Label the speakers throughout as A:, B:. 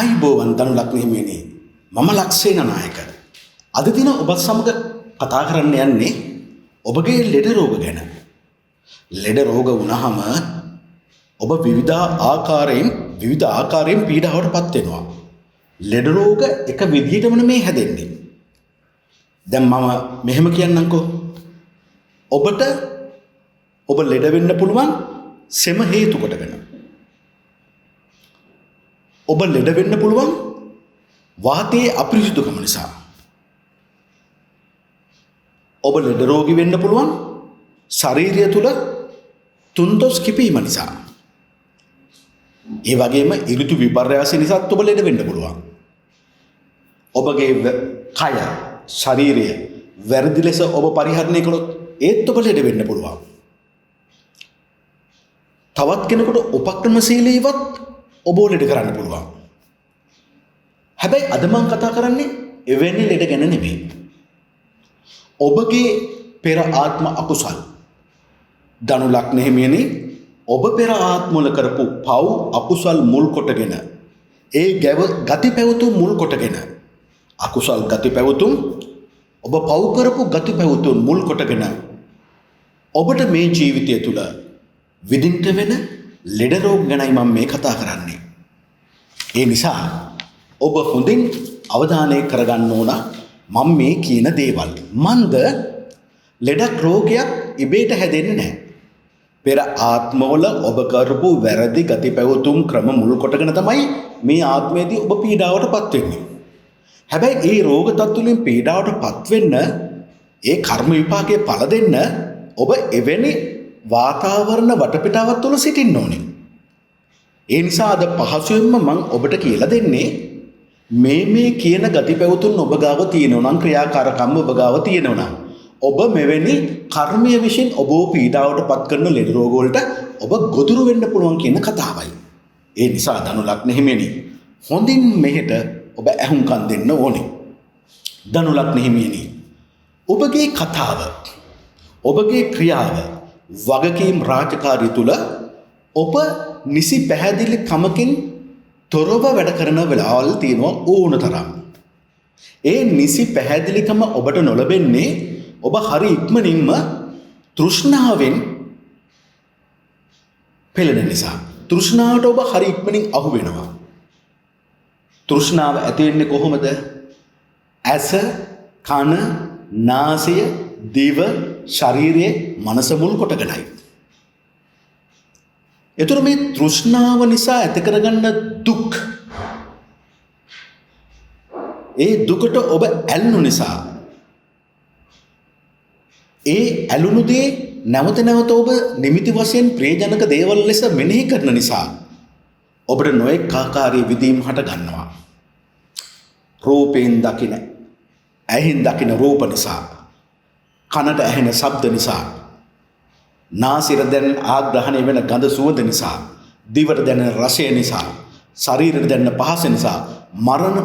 A: ආයිබෝවන් ධනු ලග්න හිමියනි මම ලක්ෂේන නායක අද දින ඔබ සමග කතා කරන්න යන්නේ ඔබගේ ලෙඩ රෝග ගැන. ලෙඩ රෝග වුණාම ඔබ විවිධ ආකාරයෙන් පීඩාවටපත් වෙනවා. ලෙඩ රෝග එක විදිහටම නෙමෙයි හැදෙන්නේ. දැන් මම මෙහෙම කියන්නම්කෝ. ඔබ ලෙඩ වෙන්න පුළුවන් සෙම හේතු කොටගෙන. ඔබ ලෙඩ වෙන්න පුළුවන් වාතයේ අපිරිසුදුකම නිසා. ඔබ ලෙඩ රෝගී වෙන්න පුළුවන් ශරීරය තුල තුන්දොස් කිපීම නිසා. ඒ වගේම ඍතු විපර්යාස නිසාත් ඔබ ලෙඩ වෙන්න පුළුවන්. ඔබගේ කය ශරීරය වැරදි ලෙස ඔබ පරිහරණය කළොත් ඒත් ඔබ ලෙඩ වෙන්න පුළුවන්. තවත් කෙනෙකුට උපක්‍රමශීලීවත් ඔබ ලෙඩ කරන්න පුළුවන්. හැබැයි අද මම කතා කරන්නේ එවැනි ලෙඩ ගැන නෙමෙයි. ඔබගේ පෙර ආත්ම අකුසල් ධනු ලග්න හිමියනි ඔබ පෙර ආත්මවල කරපු පව් අකුසල් මුල් කොටගෙන ඒ ගති පැවතුම් මුල් කොටගෙන අකුසල් ගති පැවතුම් ඔබ පව් කරපු ගති පැවතුම් මුල් කොටගෙන ඔබට මේ ජීවිතය තුළ විඳින්න වෙන ලෙඩ රෝග ගැනයි මම මේ කතා කරන්නේ. ඒ නිසා ඔබ හොඳින් අවධානය කරගන්න ඕන මම මේ කියන දේවල්. මන්ද ලෙඩක් රෝගයක් ඉබේට හැදෙන්නේ නැහැ. පෙර ආත්මවල ඔබ කරපු වැරදි ගති පැවතුම් ක්‍රම මුල් කොටගෙන තමයි මේ ආත්මයේදී ඔබ පීඩාවටපත් වෙන්නේ. හැබැයි ඒ රෝග තත්ත්වවලින් පීඩාවටපත් වෙන්න ඒ කර්ම විපාකයේ ඵල දෙන්න ඔබ එවැනි වාතාවරණ වටපිටාවක් තුළ සිටින්න ඕනේ. ඒ නිසා අද පහසුවෙන්ම මම ඔබට කියලා දෙන්නේ මේ කියන ගති පැවතුම් ඔබ ගාව තියෙනවා නම් ක්‍රියාකාරකම් ඔබ ගාව තියෙනවා නම් ඔබ මෙවැනි කර්මය විසින් ඔබ පීඩාවටපත් කරන ලෙඩ රෝග වලට ඔබ ගොදුරු වෙන්න පුළුවන් කියන කතාවයි. ඒ නිසා ධනු ලග්න හිමියනි හොඳින් මෙහෙට ඔබ ඇහුම්කන් දෙන්න ඕනේ. ධනු ලග්න හිමියනි ඔබගේ කතාව ඔබගේ ක්‍රියාව වගකීම් රාජකාරී තුල ඔබ නිසි පැහැදිලි කමකින් තොරව වැඩ කරන වෙලාවල් තියෙනවා ඕන තරම්. ඒ නිසි පැහැදිලිකම ඔබට නොලැබෙන්නේ ඔබ හරි ඉක්මනින්ම තෘෂ්ණාවෙන් පෙළෙන නිසා. තෘෂ්ණාවට ඔබ හරි ඉක්මනින් අහු වෙනවා. තෘෂ්ණාව ඇති වෙන්නේ කොහොමද? ඇස, කන, නාසය, දිව, ශරීරයේ මනස මුල් කොටගෙනයි. එතකොට මේ තෘෂ්ණාව නිසා ඇති කරගන්න දුක් ඒ දුකට ඔබ ඇල්ුණු නිසා ඒ ඇලුණු දේ නැවත නැවත ඔබ නිමිති වශයෙන් ප්‍රේජනක දේවල් ලෙස මෙනෙහි කරන නිසා ඔබට නොයෙක් ආකාරයේ විදීම් හට ගන්නවා. රූපයෙන් දකින, ඇහෙන් දකින රූප නිසා, කනට ඇහෙන ශබ්ද නිසා, නාසයට දැනෙන ආග්‍රහණය වෙන ගඳ සුවඳ නිසා, දිවට දැනෙන රසය නිසා, ශරීරයට දැනෙන පහස නිසා,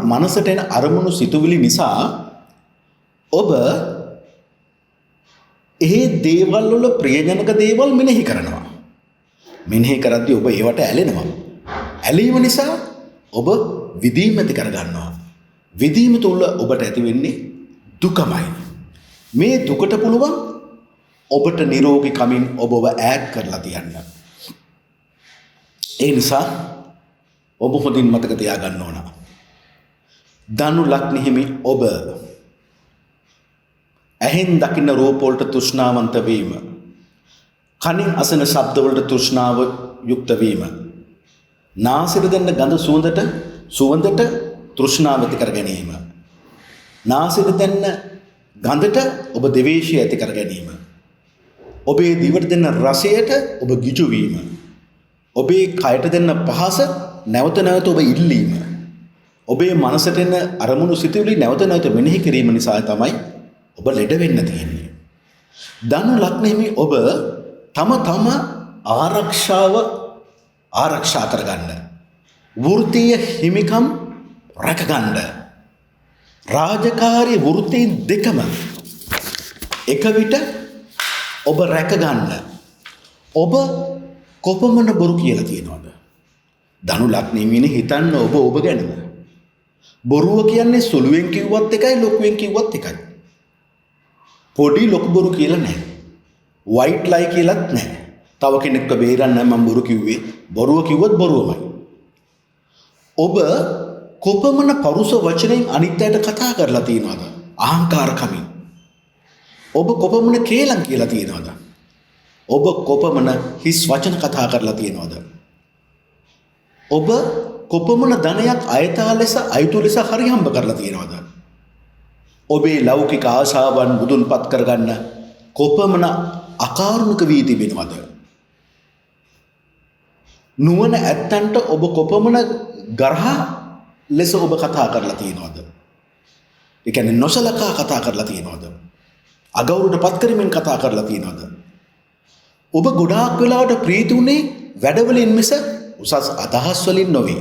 A: මනසට එන අරමුණු සිතුවිලි නිසා ඔබ ඒ දේවල් වල ප්‍රියජනක දේවල් මෙනෙහි කරනවා. මෙනෙහි කරද්දී ඔබ ඒවට ඇලෙනවා. ඇලීම නිසා ඔබ විදීම ඇති කරගන්නවා. විදීම තුළ ඔබට ඇති වෙන්නේ දුකමයි. මේ දුකට පුළුවන් ඔබට නිරෝගී කමින් ඔබව ඈඩ් කරලා තියන්න. ඒ නිසා ඔබ හොඳින් මතක තියාගන්න ඕන. ධනු ලග්න හිමි ඔබ ඇහෙන් දකින්න රූප වලට තෘෂ්ණාවන්ත වීම, කනින් අසන ශබ්ද වලට තෘෂ්ණාව යුක්ත වීම, නාසයට දැනෙන ගඳ සුවඳට තෘෂ්ණාව ඇති කර ගැනීම, නාසයට දැනෙන ගඳට ඔබ ද්වේෂය ඇති කර ගැනීම, ඔබේ දිවට දැනෙන රසයට ඔබ ගිජු වීම, ඔබේ කයට දැනෙන පහස නැවත නැවත ඔබ ඉල්ලීම, ඔබේ මනසට එන අරමුණු සිතුවිලි නැවත නැවත මෙනෙහි කිරීම නිසා තමයි ඔබ ලෙඩ වෙන්න තියෙන්නේ. ධනු ලග්න හිමි ඔබ තම ආරක්ෂා කරගන්න, වෘත්තීය හිමිකම් රැකගන්න, රාජකාරී වෘත්තීන් දෙකම එක විට ඔබ රැකගන්න ඔබ කොපමණ බොරු කියලා තියෙනවද? ධනු ලග්න හිමිනේ හිතන්න ඔබ ගැනම. බොරුව කියන්නේ සුළුවෙන් කිව්වත් එකයි ලොකුවෙන් කිව්වත් එකයි. පොඩි ලොකු බොරු කියලා නැහැ. වයිට් ලයි කියලාත් නැහැ. තව කෙනෙක්ව බේරන්න මම බොරු කිව්වේ. බොරුව කිව්වොත් බොරුවමයි. ඔබ කොපමණ පරුස වචනෙන් අනිත් අයට කතා කරලා තියෙනවද? අහංකාරකමින්. ඔබ කොපමණ කේලම් කියලා තියෙනවද? ඔබ කොපමණ හිස් වචන කතා කරලා තියෙනවද? ඔබ කොපමණ ධනයක් අයථා ලෙස අයුතු ලෙස හරි හම්බ කරලා තියෙනවද? ඔබේ ලෞකික ආශාවන් මුදුන්පත් කරගන්න කොපමණ අකාරුණික වී තිබෙනවද? නුවණ ඇත්තන්ට ඔබ කොපමණ ගරහා ලෙස ඔබ කතා කරලා තියෙනවද? ඒ කියන්නේ නොසලකා කතා කරලා තියෙනවද? අගෞරවයට පත් කරමින් කතා කරලා තියෙනවද? ඔබ ගොඩාක් වෙලාවට ප්‍රීති උනේ වැඩවලින් මිස උසස් අදහස් වලින් නොවේ.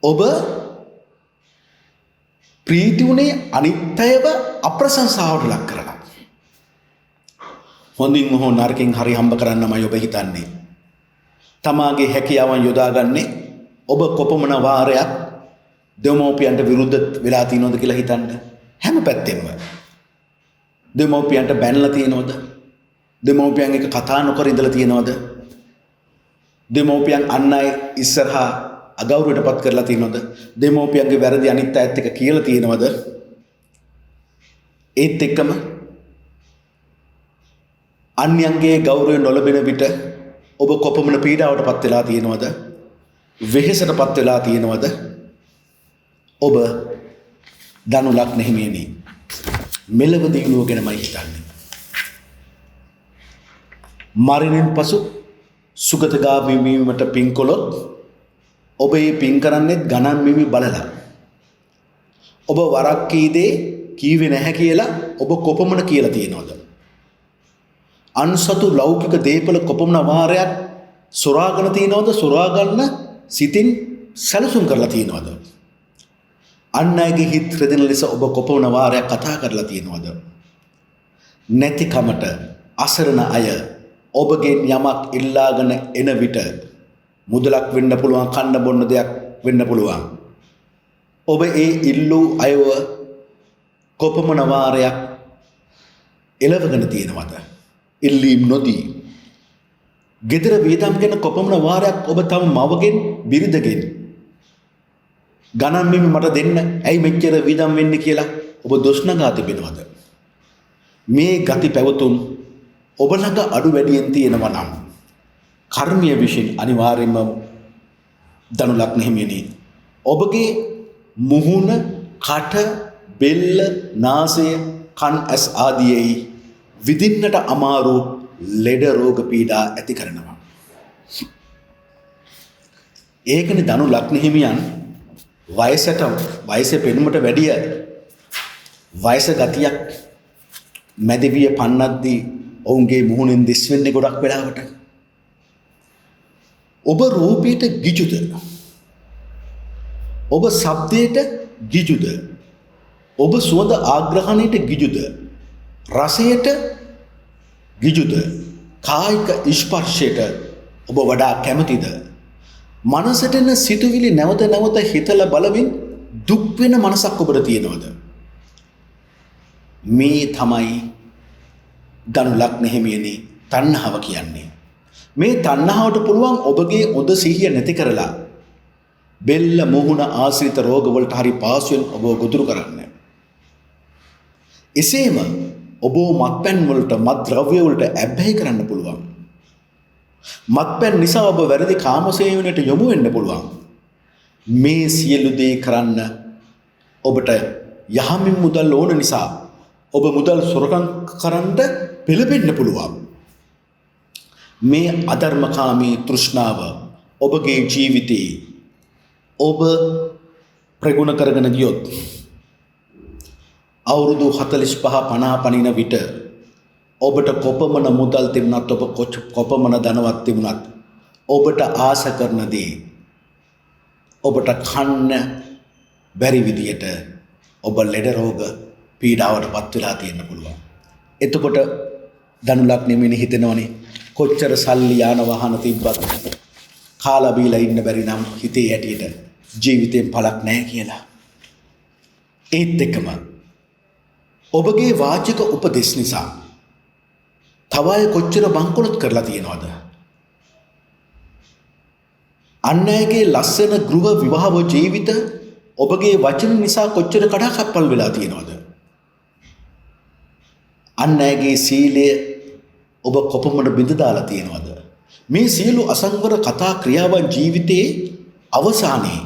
A: ඔබ ප්‍රීති උනේ අනිත්‍යව අප්‍රශංසාවට ලක් කරලා. හොඳින් හෝ නරකින් හරි හම්බ කරන්නමයි ඔබ හිතන්නේ. තමාගේ හැකියාවන් යොදාගන්නේ ඔබ කොපමණ වාරයක් දෙමෝපියන්ට විරුද්ධ වෙලා තියෙනවද කියලා හිතන්න. හැම පැත්තෙම දෙමෝපියන්ට බැනලා තියෙනවද? දෙමෝපියන් එක කතා නොකර ඉඳලා තියෙනවද? දෙමෝපියන් අන් අය ඉස්සරහා අගෞරවයට පත් කරලා තියෙනවද? දෙමෝපියන්ගේ වැරදි අනිත් අයත් එක්ක කියලා තියෙනවද? ඒත් එක්කම අන්‍යයන්ගේ ගෞරවය නොලබෙන විට ඔබ කොපමණ පීඩාවට පත් වෙලා තියෙනවද? වෙහෙසට පත් වෙලා තියෙනවද? ඔබ දනු ලග්න හිමියනි මෙලව දිනුව ගැනමයි හිතන්නේ. මරණයෙන් පසු සුගතගාමී වීමට පින් කළොත් ඔබ ඒ පින් කරන්නේ ගණන් මිමි බලලා. ඔබ වරක් කී දේ කීවේ නැහැ කියලා ඔබ කොපමණ කියලා තියෙනවද? අන්සතු ලෞකික දේපල කොපමණ වාරයක් සොරාගෙන තියෙනවද? සොරා ගන්න සිතින් සැලසුම් කරලා තියෙනවද? අන් අයගේ හිත් රැදෙන ලෙස ඔබ කොපමණ වාරයක් කතා කරලා තියෙනවද? නැතිකමට අසරණ අය ඔබගෙන් යමක් ඉල්ලාගෙන එන විට මුදලක් වෙන්න පුළුවන්, කන්න බොන්න දෙයක් වෙන්න පුළුවන්. ඔබ ඒ ඉල්ලූ අයව කොපමණ වාරයක් එළවගෙන තියෙනවද? ඉල්ලීම් නොදී. ගෙදර වියදම් ගැන කොපමණ වාරයක් ඔබ තම මවගෙන් බිරිඳගෙන් ගණන් මෙමි මට දෙන්න, ඇයි මෙච්චර වියදම් වෙන්නේ කියලා ඔබ දොස් නගා තිබෙනවද? මේ ගති පැවතුම් ඔබ ළඟ අඩු වැඩියෙන් තියෙනවා නම් කර්මීය විශ්ින් අනිවාර්යයෙන්ම දනු ලග්න හිමියනි ඔබගේ මුහුණ, කට, බෙල්ල, නාසය, කන්, ඇස් ආදියේ විඳින්නට අමාරු ලෙඩ රෝග පීඩා ඇති කරනවා. ඒකනේ දනු ලග්න හිමියන් වයසේ පෙනුමට වැඩිය වයස ගතියක් මැදිවිය පන්නද්දී ඔවුන්ගේ මුහුණෙන් දිස් වෙන්නේ ගොඩක් වෙලාවට. ඔබ රූපයට ගිජුද? ඔබ ශබ්දයට ගිජුද? ඔබ සුවඳ ආග්‍රහණයට ගිජුද? රසයට ගිජුද? කායික ස්පර්ශයට ඔබ වඩා කැමතිද? මනසට එන සිතුවිලි නැවත නැවත හිතලා බලමින් දුක් වෙන මනසක් ඔබට තියෙනවද? මේ තමයි දනු ලග්න හිමියනි තණ්හාව කියන්නේ. මේ තණ්හාවට පුළුවන් ඔබගේ ඔද සිහිය නැති කරලා බෙල්ල, මුහුණ ආශ්‍රිත රෝග වලට හරි පාසුවෙන් ඔබ ගොදුරු කරන්න. එසේම ඔබ මත්පැන් වලට, මත් ද්‍රව්‍ය වලට ඇබ්බැහි කරන්න පුළුවන්. මත්පැන් නිසා ඔබ වැරදි කාමසේවනයට යොමු වෙන්න පුළුවන්. මේ සියලු දේ කරන්න ඔබට යහමින් මුදල් ඕන නිසා ඔබ මුදල් සොරකම් කරන්න පෙළඹෙන්න පුළුවන්. මේ අධර්මකාමී තෘෂ්ණාව ඔබගේ ජීවිතේ ඔබ ප්‍රගුණ කරගෙන ගියොත් අවුරුදු 45-50 පනින විට ඔබට කොපමණ මුදල් තිබුණත්, ඔබ කොපමණ ධනවත් තිබුණත්, ඔබට ආස කරන දේ ඔබට කන්න බැරි විදියට ඔබ ලෙඩ රෝග පීඩාවට පත් වෙලා තියෙන්න පුළුවන්. එතකොට දනු ලග්න හිමියනි හිතෙනවනේ කොච්චර සල්ලි යාන වාහන තිබ්බත් කාලා බීලා ඉන්න බැරි නම් හිතේ හැටියට ජීවිතයෙන් පළක් නැහැ කියලා. ඒත් එක්කම ඔබගේ වාචික උපදෙස් නිසා තව අය කොච්චර බංකොලොත් කරලා තියෙනවද? අන් අයගේ ලස්සන ගෘහ විවාහ ජීවිත ඔබගේ වචන නිසා කොච්චර කඩාකප්පල් වෙලා තියෙනවද? අන් අයගේ සීලය ඔබ කොපමණ බිඳ දාලා තියෙනවද? මේ සියලු අසංවර කතා ක්‍රියාවන් ජීවිතයේ අවසානයේ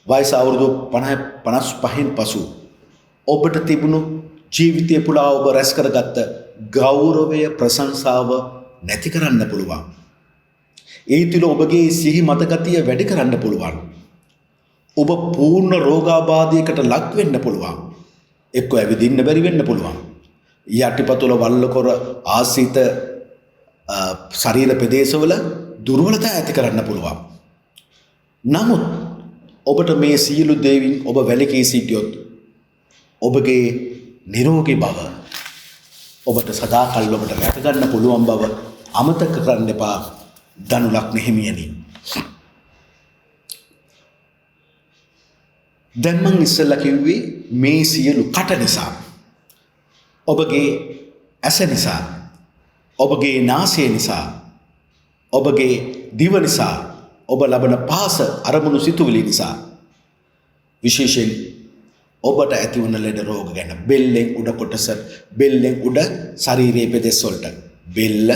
A: වයස අවුරුදු 55න් පසු ඔබට තිබුණු ජීවිතය පුරා ඔබ රැස් කරගත්ත ගෞරවය ප්‍රශංසාව නැති කරන්න පුළුවන්. ඒ තුළ ඔබගේ සිහි මතගතිය වැඩි කරන්න පුළුවන්. ඔබ පූර්ණ රෝගාබාධයකට ලක් වෙන්න පුළුවන්. එක්ක ඇවිදින්න බැරි වෙන්න පුළුවන්. යටිපතුල වල්ලකොර ආසිත ශරීර ප්‍රදේශවල දුර්වලතා ඇති කරන්න පුළුවන්. නමුත් ඔබට මේ සියලු දේවින් ඔබ වැළකී සිටියොත් ඔබගේ නිරෝගී බව ඔබට සදාකල් ඔබට රැක ගන්න පුළුවන් බව අමතක කරන්න එපා ධනුලග්න හිමියනි. දැන් මං ඉස්සෙල්ලා කිව්වේ මේ සියලු කට නිසා, ඔබගේ ඇස නිසා, ඔබගේ නාසය නිසා, ඔබගේ දිව නිසා, ඔබ ලබන පහස අරමුණු සිතුවිලි නිසා විශේෂයෙන් ඔබට ඇතිවන ලෙඩ රෝග ගැන බෙල්ලෙන් උඩ කොටස, බෙල්ලෙන් උඩ ශරීරයේ පෙදෙස් වලට, බෙල්ල,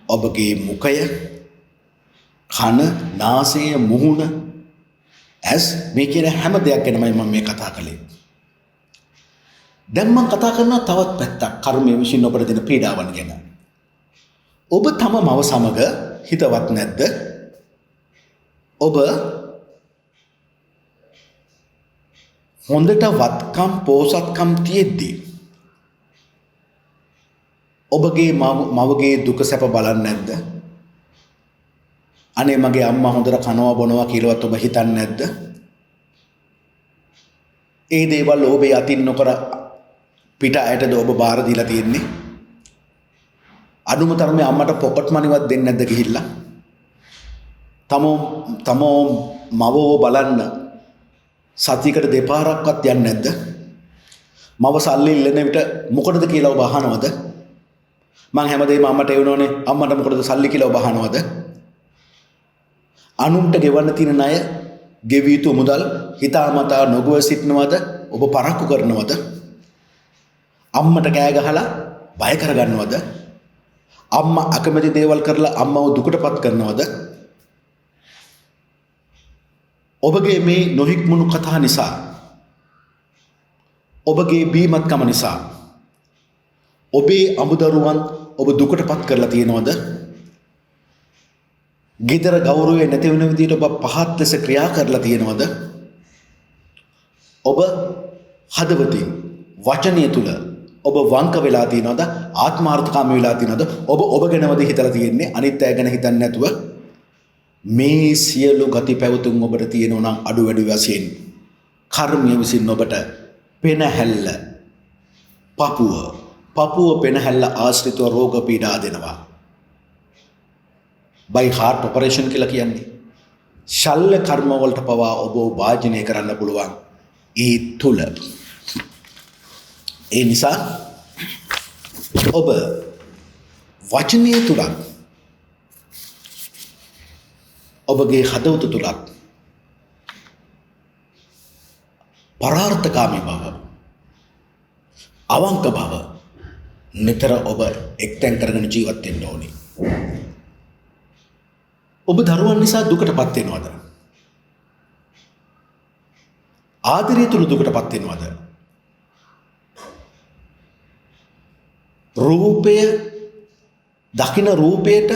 A: ඔබගේ මුඛය, කන, නාසය, මුහුණ, ඇස්, මේ කියන හැම දෙයක් ගැනමයි මම මේ කතා කළේ. දැන් මම කතා කරනවා තවත් පැත්තක්, කර්මය විසින් ඔබට දෙන පීඩාවන් ගැන. ඔබ තම මව සමග හිතවත් නැද්ද? ඔබ හොඳට වත්කම් පෝසත්කම් තියෙද්දී ඔබගේ මවගේ දුක සැප බලන්නේ නැද්ද? අනේ මගේ අම්මා හොඳට කනවා බොනවා කියලාවත් ඔබ හිතන්නේ නැද්ද? ඒ දේවල් ඔබේ අතින් නොකර පිට අයටද ඔබ බාර දීලා තියෙන්නේ? අනුම තරමේ අම්මට පොකට් මනිවත් දෙන්නේ නැද්ද ගිහිල්ලා? තමෝ මවව බලන්න සතියකට දෙපාරක්වත් යන්නේ නැද්ද? මව සල්ලි ඉල්ලන විට මොකටද කියලා ඔබ අහනවද? මං හැමදේම අම්මට එවනෝනේ, අම්මට මොකටද සල්ලි කියලා ඔබ අහනවද? අනුන්ට ගෙවන්න තියෙන ණය, ගෙවිය යුතු මුදල් හිතාමතා නොගොව සිටනවද? ඔබ පරක්කු කරනවද? අම්මට කෑ ගහලා බය කරගන්නවද? අම්මා අකමැති දේවල් කරලා අම්මව දුකටපත් කරනවද? ඔබගේ මේ නොහික්මුණු කතා නිසා, ඔබගේ බීමත්කම නිසා ඔබේ අමුදරුවන් ඔබ දුකටපත් කරලා තියෙනවද? ගෙදර ගෞරවය නැති වෙන විදිහට ඔබ පහත් ලෙස ක්‍රියා කරලා තියෙනවද? ඔබ හදවතින් වචනය තුල ඔබ වංක වෙලා තියෙනවද? ආත්මාර්ථකාමී වෙලා තියෙනවද? ඔබ ගැනවද හිතලා තියෙන්නේ, අනිත් අය ගැන හිතන්නේ නැතුව? මේ සියලු ගති පැවතුම් ඔබට තියෙනවා නම් අඩු වැඩි වශයෙන් කර්මය විසින් ඔබට පෙනහැල්ල, පපුව පෙනහැල්ල ආශ්‍රිතව රෝග පීඩා දෙනවා. by heart operation කියලා කියන්නේ ශල්‍ය කර්ම වලට පවා ඔබ වාජනය කරන්න පුළුවන් ඒ තුල. ඒ නිසා ඔබ වචනය තුලත් ඔබගේ හදවත තුලත් පරාර්ථකාමී බව, අවංක බව නිතර ඔබ එක්තෙන් කරගෙන ජීවත් වෙන්න ඕනේ. ඔබ දරුවන් නිසා දුකටපත් වෙනවද? ආදරය තුල දුකටපත් වෙනවද? රූපය, දකින්න රූපයට,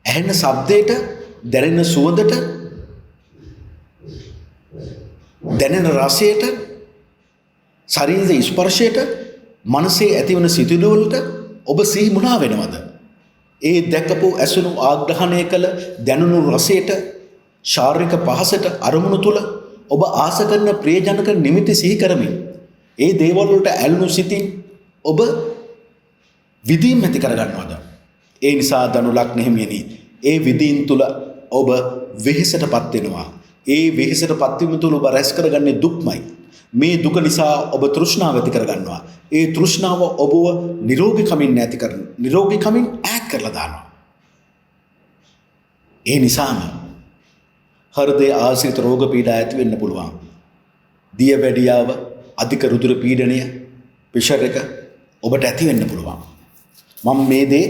A: ඇහෙන ශබ්දයට, දැනෙන සුවඳට, දැනෙන රසයට, ශරීරයේ ස්පර්ශයට, මනසේ ඇතිවන සිතුවිලි වලට ඔබ සිහි මුලා වෙනවද? ඒ දැකපු, ඇසුණු, ආග්‍රහණය කළ, දැනුණු රසයට, ශාරීරික පහසට, අරමුණු තුල ඔබ ආස කරන ප්‍රියජනක නිමිති සිහි කරමින් ඒ දේවල් වලට ඇලුණු සිතින් ඔබ විදීම් ඇති කරගන්නවද? ඒ නිසා ධනු ලග්න හිමියනි, ඒ විදීම් තුල ඔබ වෙහෙසටපත් වෙනවා. ඒ වෙහෙසටපත් වීම තුළ ඔබ රැස් කරගන්නේ දුක්මයි. මේ දුක නිසා ඔබ තෘෂ්ණාව ඇති කරගන්නවා. ඒ තෘෂ්ණාව ඔබව නිරෝගීකමින් ඈත් කරලා දානවා. ඒ නිසාම හෘදය ආශ්‍රිත රෝග පීඩා ඇති වෙන්න පුළුවන්. දියවැඩියාව, අධික රුධිර පීඩනය, ප්‍රෙෂර් එක ඔබට ඇති වෙන්න පුළුවන්. මම මේ දේ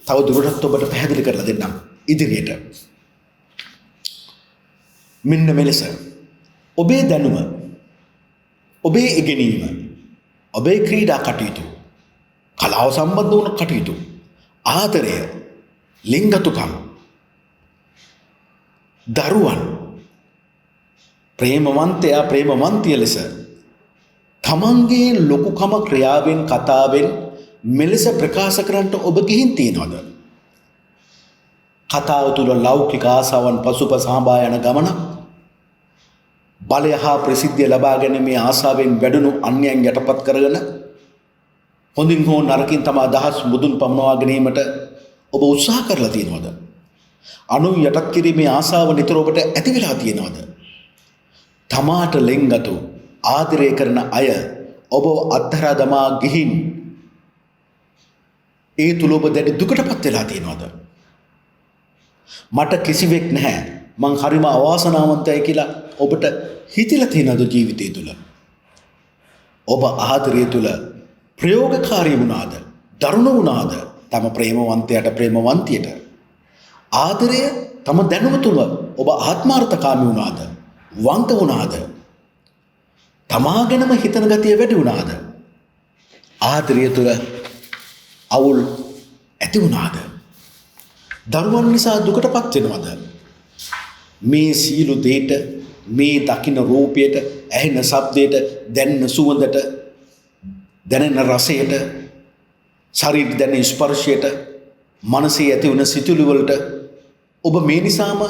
A: තව දුරටත් ඔබට පැහැදිලි කරලා දෙන්නම් ඉදිරියට. මෙන්න මෙලෙස ඔබේ දැනුම, ඔබේ ඉගෙනීම, ඔබේ ක්‍රීඩා කටයුතු, කලාව සම්බන්ධ වුණ කටයුතු, ආදරය, ලිංගතුකම්, දරුවන් ප්‍රේමවන්තයා ප්‍රේමවන්තිය ලෙස තමන්ගේ ලොකුකම ක්‍රියාවෙන් කතාවෙන් මෙලෙස ප්‍රකාශ කරන්නට ඔබ ගිහින් තියනවද? කතාව තුළ ලෞකික ආසාවන් පසුපස සාඹා යන ගමන, බලය හා ප්‍රසිද්ධිය ලබා ගැනීමේ ආසාවෙන් වැඩුණු අන්‍යයන් යටපත් කරගෙන හොඳින් හෝ නරකින් තම අදහස් මුදුන් පමුණවා ගැනීමට ඔබ උත්සාහ කරලා තියෙනවද? අනුන් යටත් කිරීමේ ආසාව නිතර ඔබට ඇති වෙලා තියෙනවද? තමාට ලෙන්ගතු ආදරය කරන අය ඔබ අත්හැරා දමා ගිහින් ඒ තුල ඔබ දැඩි දුකටපත් වෙලා තියෙනවද? මට කිසිවෙක් නැහැ, මං හරිම අවාසනාවන්තයි කියලා ඔබට හිතිලා තියෙනවද ජීවිතය තුල? ඔබ ආදරය තුල ප්‍රයෝගකාරී වුණාද? දරුණු වුණාද? තම ප්‍රේමවන්තයාට ප්‍රේමවන්තියට ආදරය තම දැනුම තුල ඔබ ආත්මාර්ථකාමී වුණාද? වංක වුණාද? තමා ගැනම හිතන ගතිය වැඩි වුණාද? ආදරය තුල අවුල් ඇති වුණාද? දරුවන් නිසා දුකටපත් වෙනවද? මේ සියලු දේට, මේ දකින්න රූපයට, ඇහෙන ශබ්දයට, දැනෙන සුවඳට, දැනෙන රසයට, ශරීරයට දැනෙන ස්පර්ශයට, මනසේ ඇති වුණ සිතුවිලි වලට ඔබ මේ නිසාම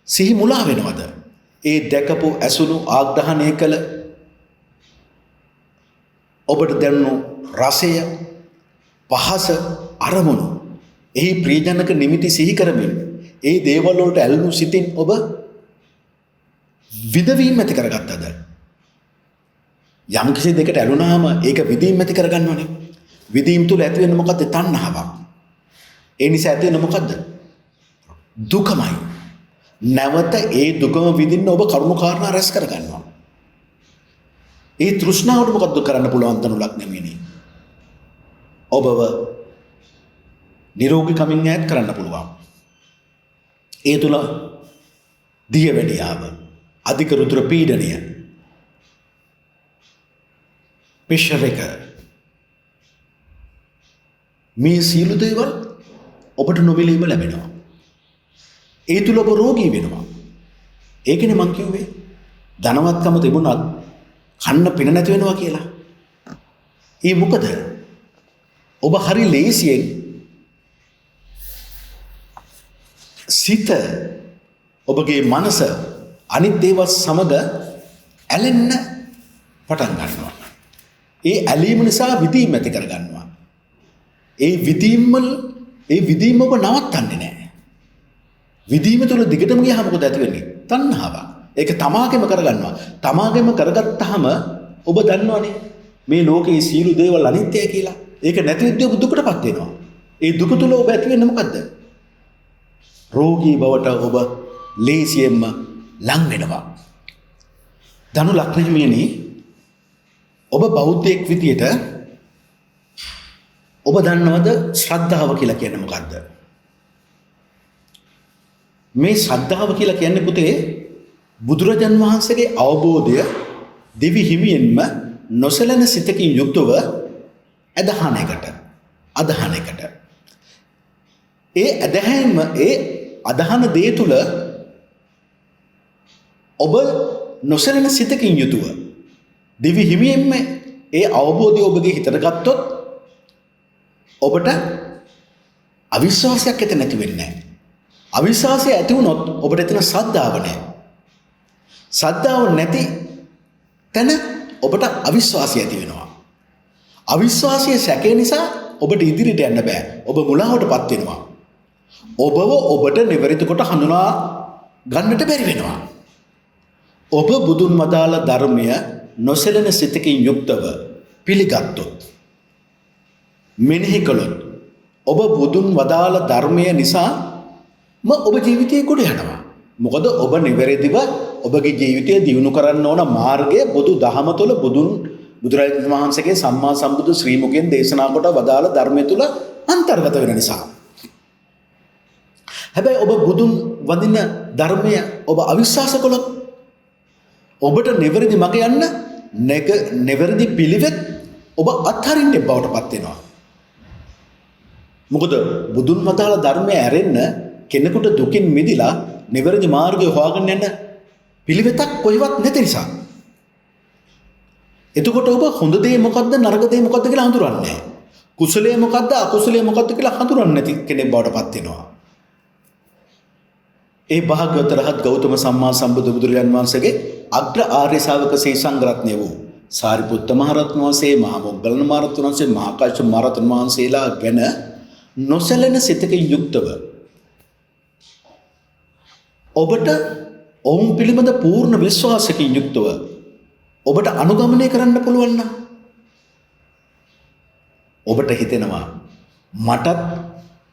A: සිහි මුලා වෙනවද? ඒ දැකපු, ඇසුණු, ආග්‍රහණය කළ ඔබට දැනුණු රසය, පහස, අරමුණු, එහි ප්‍රියජනක නිමිති සිහි කරමින් ඒ දේවල් වලට ඇලුණු සිතින් ඔබ විදවීම ඇති කරගත්තද? යම් කිසි දෙයකට ඇලුනාම ඒක විදීම ඇති කරගන්නවනේ. විදීම තුල ඇති වෙන්නේ මොකද්ද? තණ්හාවක්. ඒ නිසා ඇති වෙන්නේ මොකද්ද? දුකමයි. නැවත ඒ දුකම විඳින්න ඔබ කරුණු කාරණා රැස් කරගන්නවා. ඒ තෘෂ්ණාවට මොකද්ද කරන්න පුළුවන් තනුලක් නෙමෙයි. ඔබව නිරෝගීකමින් ඈත් කරන්න පුළුවන්. ඒ තුල දියවැඩියාව, අධික රුධිර පීඩනය, ප්‍රෙෂර් එක, මේ සියලු දේවල් ඔබට නොමිලේම ලැබෙනවා. ඒ තුල ඔබ රෝගී වෙනවා. ඒකනේ මං කිව්වේ ධනවත්කම තිබුණත් කන්න පින නැති වෙනවා කියලා. ඒ මොකද? ඔබ හරි ලේසියෙන් සිත, ඔබගේ මනස අනිත් දේවල් සමග ඇලෙන්න පටන් ගන්නවා. ඒ ඇලීම නිසා විදීම ඇති කර ගන්නවා. ඒ විදීම ඔබ නවත්තන්නේ නැහැ. විදීම තුළ දිගටම ගියාම මොකද ඇති වෙන්නේ? තණ්හාව. ඒක තමාගෙම කරගන්නවා. තමාගෙම කරගත්තාම ඔබ දන්නවනේ මේ ලෝකයේ සියලු දේවල් අනිත්‍යයි කියලා. ඒක නැති වෙද්දී ඔබ දුකටපත් වෙනවා. ඒ දුක තුළ ඔබ ඇති වෙන්නේ මොකද්ද? රෝගී බවට ඔබ ලේසියෙන්ම ලං වෙනවා. ධනු ලග්නෙහිමියනි, ඔබ බෞද්ධයෙක් විදියට ඔබ දන්නවද ශ්‍රද්ධාව කියලා කියන්නේ මොකද්ද? මේ ශ්‍රද්ධාව කියලා කියන්නේ පුතේ බුදුරජාන් වහන්සේගේ අවබෝධය දෙවි හිමියෙන්ම නොසලෙන සිතකින් යුක්තව අදහන එකට. ඒ අදහැම ඒ අදහන දේ තුල ඔබ නොසලෙන සිතකින් යුතුව දෙවි හිමියෙන්ම ඒ අවබෝධය ඔබගේ හිතට ගත්තොත් ඔබට අවිශ්වාසයක් ඇති නැති වෙන්නේ නැහැ. අවිශ්වාසය ඇති වුණොත් ඔබට එතන ශ්‍රද්ධාව නැහැ. ශ්‍රද්ධාව නැති තැන ඔබට අවිශ්වාසය ඇති වෙනවා. අවිශ්වාසයේ සැකේ නිසා ඔබට ඉදිරියට යන්න බෑ. ඔබ මුලාවටපත් වෙනවා. ඔබව ඔබට නිවැරදි කොට හඳුනා ගන්නට බැරි වෙනවා. ඔබ බුදුන් වදාළ ධර්මය නොසැලෙන සිතකින් යුක්තව පිළිගත්තොත් මෙනෙහි කළොත් ඔබ බුදුන් වදාළ ධර්මය නිසාම ඔබ ජීවිතයේ ගොඩ යනවා. මොකද ඔබ නිවැරදිව ඔබගේ ජීවිතය දියුණු කරන්න ඕන මාර්ගය බුදු දහම තුළ බුදුරජාණන් වහන්සේගේ සම්මා සම්බුදු ශ්‍රී මුඛයෙන් දේශනා කොට වදාළ ධර්මය තුළ අන්තර්ගත වෙන නිසා. හැබැයි ඔබ බුදුන් වදින ධර්මය ඔබ අවිශ්වාස කළොත් ඔබට නිවැරදි මඟ යන්න නිවැරදි පිළිවෙත් ඔබ අත්හරින්න බවට පත් වෙනවා. මොකද බුදුන් වදාළ ධර්මය ඇරෙන්න කෙනෙකුට දුකින් මිදිලා නිවැරදි මාර්ගය හොයාගෙන යන පිළිවෙතක් කොහෙවත් නැති නිසා. එතකොට ඔබ හොඳ දේ මොකද්ද නරක දේ මොකද්ද කියලා හඳුරන්නේ නැහැ. කුසලයේ මොකද්ද අකුසලයේ මොකද්ද කියලා හඳුරන්නේ නැති කෙනෙක් බවට පත් වෙනවා. ඒ භාග්‍යවත රහත් ගෞතම සම්මා සම්බුදු බුදුරජාන් වහන්සේගේ අග්‍ර ආර්ය ශාවක ශ්‍රී සංඝරත්නය වූ සාරිපුත්ත මහ රහතන් වහන්සේ, මහා මොග්ගලණ මහ රහතන් වහන්සේ, මහා කාශ්‍යප මහ රහතන් වහන්සේලා ගැන නොසැලෙන සිතකින් යුක්තව ඔබට ඔවුන් පිළිබඳ පූර්ණ විශ්වාසකින් යුක්තව ඔබට අනුගමනය කරන්න පුළුවන් නම් ඔබට හිතෙනවා මටත්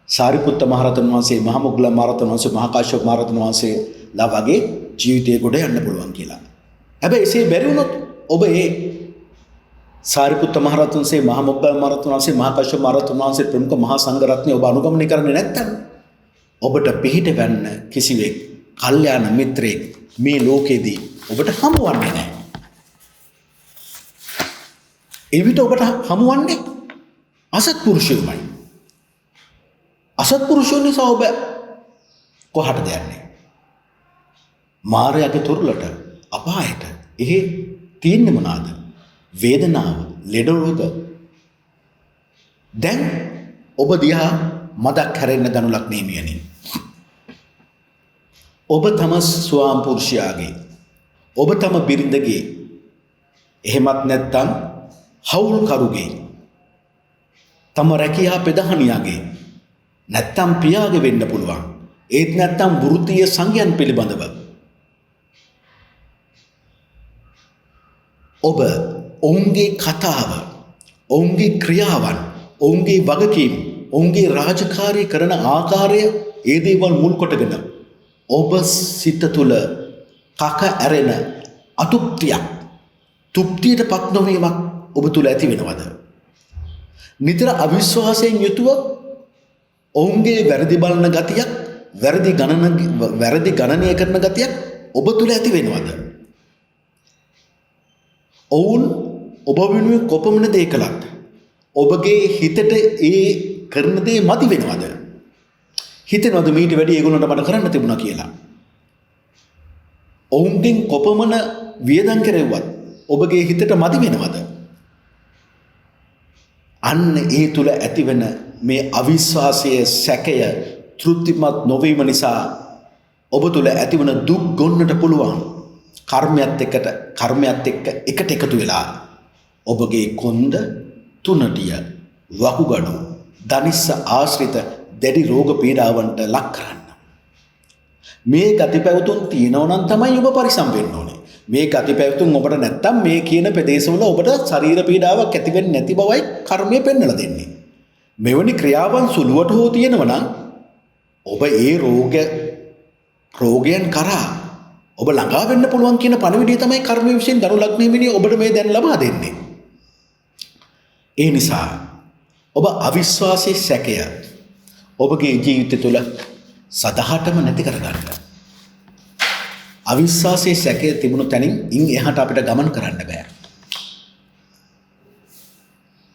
A: සාරිපුත්ත මහ රහතන් වහන්සේ, මහා මොග්ගලණ මහ රහතන් වහන්සේ, මහා කාශ්‍යප මහ රහතන් වහන්සේලා වගේ ජීවිතයේ ගොඩ යන්න පුළුවන් කියලා. හැබැයි එසේ බැරි වුණොත් ඔබ ඒ සාරිපුත්ත මහ රහතන් වහන්සේ, මහා මොග්ගලණ මහ රහතන් වහන්සේ, මහා කාශ්‍යප මහ රහතන් වහන්සේ ප්‍රමුඛ මහා සංඝ රත්නය ඔබ අනුගමනය කරන්නේ නැත්නම් ඔබට පිහිට ගන්න කිසිවෙක් කල්යාණ මිත්‍රයෙක් මේ ලෝකෙදී ඔබට හමුවන්නේ නැහැ. එවිට ඔබට හමුවන්නේ අසත්පුරුෂයෝමයි. අසත්පුරුෂයෝ නිසා ඔබ කොහටද යන්නේ? මායාවේ තුරුලට, අපායට. එහි තියෙන්නේ මොනවාද? වේදනාව, ලෙඩ රෝග. දැන් ඔබ දිහා මදක් හැරෙන්න දනුලක් නේමියනි. ඔබ තම ස්වාම පුරුෂයාගේ, ඔබ තම බිරිඳගේ, එහෙමත් නැත්නම් හවුල්කරුගේ, තම රැකියා පෙදහනියාගේ, නැත්නම් පියාගේ වෙන්න පුළුවන්. ඒත් නැත්නම් වෘත්තීය සංඥයන් පිළිබඳව ඔබ ඔවුන්ගේ කතාව, ඔවුන්ගේ ක්‍රියාවන්, ඔවුන්ගේ වගකීම්, ඔවුන්ගේ රාජකාරී කරන ආකාරය ඒ දේවල් මුල් කොටගෙන ඔබ සිත තුළ කක ඇරෙන අතුප්තියක්, තුප්තියට පත් නොවීමක් ඔබ තුළ ඇති වෙනවද? නිතර අවිශ්වාසයෙන් යුතුව ඔවුන්ගේ වැරදි බලන ගතියක්, වැරදි ගණනය කරන ගතියක් ඔබ තුළ ඇති වෙනවද? ඔවුන් ඔබ වෙනුවෙන් කොපමණ දේ කළත් ඔබගේ හිතට ඒ කරන දේ මදි වෙනවද? හිතෙනවද මීට වැඩි ඒගොල්ලන්ට මට කරන්න තිබුණා කියලා? ඔවුන්ගෙන් කොපමණ වියදම් කෙරෙව්වත් ඔබගේ හිතට මදි වෙනවද? අන්න ඒ තුල ඇතිවෙන මේ අවිශ්වාසයේ සැකය තෘප්තිමත් නොවීම නිසා ඔබ තුල ඇතිවන දුක් ගොන්නට පුළුවන්. කර්මයත් එක්ක එකට එකතු වෙලා ඔබගේ කොන්ද, තුනටිය, වකුගඩු, දනිස්ස ආශ්‍රිත දැඩි රෝග පීඩාවන්ට ලක් කරන්න. මේ ගතිපැවතුම් තියෙනවා නම් තමයි ඔබ පරිසම් වෙන්න ඕනේ. මේ ගතිපැවතුම් ඔබට නැත්තම් මේ කියන ප්‍රදේශවල ඔබට ශරීර පීඩාවක් ඇති වෙන්නේ නැති බවයි කර්මය පෙන්වලා දෙන්නේ. මෙවැනි ක්‍රියාවන් සුළුවට හෝ තියෙනවා නම් ඔබ ඒ රෝගයන් කරා ඔබ ළඟා වෙන්න පුළුවන් කියන පණිවිඩය තමයි කර්මයේ විශ්ෙන් ධනු ලග්නෙමිනිය ඔබට මේ දැන් ලබා දෙන්නේ. ඒ නිසා ඔබ අවිශ්වාසී සැකය ඔබගේ ජීවිතය තුළ සදහටම නැති කරගන්න. අවිශ්වාසී සැකය තිබුණු තැනින් ඉන් එහාට අපිට ගමන් කරන්න බෑ.